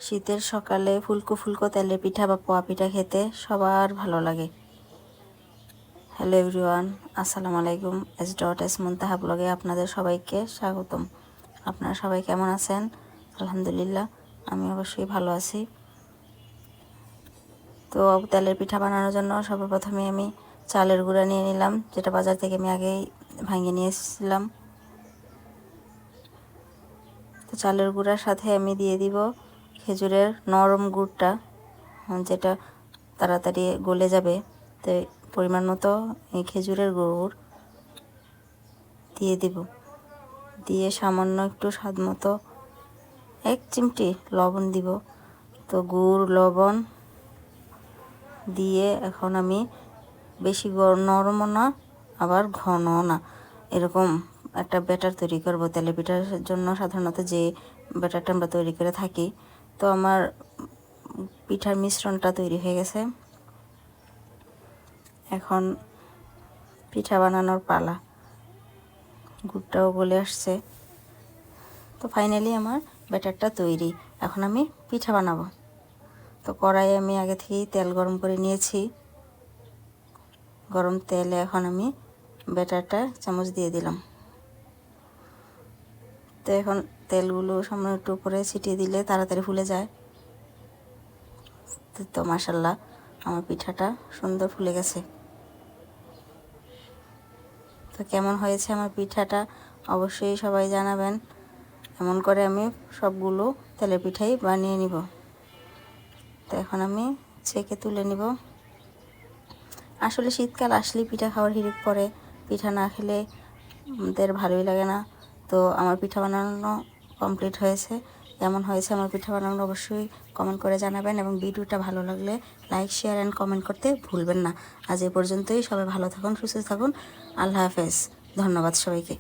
শীতের সকালে ফুলকো ফুলকো তেলের পিঠা বা পোয়া পিঠা খেতে সবার ভালো লাগে। হ্যালো এভরিওয়ান, আসসালামু আলাইকুম। এস মুনতাহা ব্লগে আপনাদের সবাইকে স্বাগতম। আপনারা সবাই কেমন আছেন? আলহামদুলিল্লাহ, আমি অবশ্যই ভালো আছি। তো তেলের পিঠা বানানোর জন্য সর্বপ্রথমে আমি চালের গুঁড়া নিয়ে নিলাম, যেটা বাজার থেকে আমি আগেই ভাঙিয়ে নিয়ে এসেছিলাম। তো চালের গুঁড়ার সাথে আমি দিয়ে দিব খেজুরের নরম গুড়টা, যেটা তাড়াতাড়ি গলে যাবে। তো পরিমাণ মতো এই খেজুরের গুড় দিয়ে দিব, দিয়ে সামান্য একটু স্বাদ মতো 1 চিমটি লবণ দিব। তো গুড় লবণ দিয়ে এখন আমি বেশি নরমও না আবার ঘনও না, এরকম একটা ব্যাটার তৈরি করব। তেলে পিঠার জন্য সাধারণত যে ব্যাটারটা আমরা তৈরি করে থাকি। তো আমার পিঠার মিশ্রণটা তৈরি হয়ে গেছে, এখন পিঠা বানানোর পালা। গুড়টাও গলে আসছে। তো ফাইনালি আমার ব্যাটারটা তৈরি, এখন আমি পিঠা বানাবো। তো কড়াইয়ে আমি আগে থেকেই তেল গরম করে নিয়েছি। গরম তেলে এখন আমি ব্যাটারটা চামচ দিয়ে দিলাম। তো এখন তেলগুলো সামনে একটু উপরে ছিটিয়ে দিলে তাড়াতাড়ি ফুলে যায়। তো মাশাআল্লাহ, আমার পিঠাটা সুন্দর ফুলে গেছে। তো কেমন হয়েছে আমার পিঠাটা অবশ্যই সবাই জানাবেন। এমন করে আমি সবগুলো তেলের পিঠাই বানিয়ে নিব। তো এখন আমি ছেঁকে তুলে নিব। আসলে শীতকাল আসলেই পিঠা খাওয়ার হিড়িক পড়ে, পিঠা না খেলে আমাদের ভালোই লাগে না। তো আমার পিঠা বানানো কমপ্লিট হয়েছে। কেমন হয়েছে আমার পিঠা বানানো অবশ্যই কমেন্ট করে জানাবেন, এবং ভিডিওটা ভালো লাগলে লাইক শেয়ার অ্যান্ড কমেন্ট করতে ভুলবেন না। আজ এ পর্যন্তই। সবাই ভালো থাকুন, সুস্থ থাকুন। আল্লাহ হাফেজ। ধন্যবাদ সবাইকে।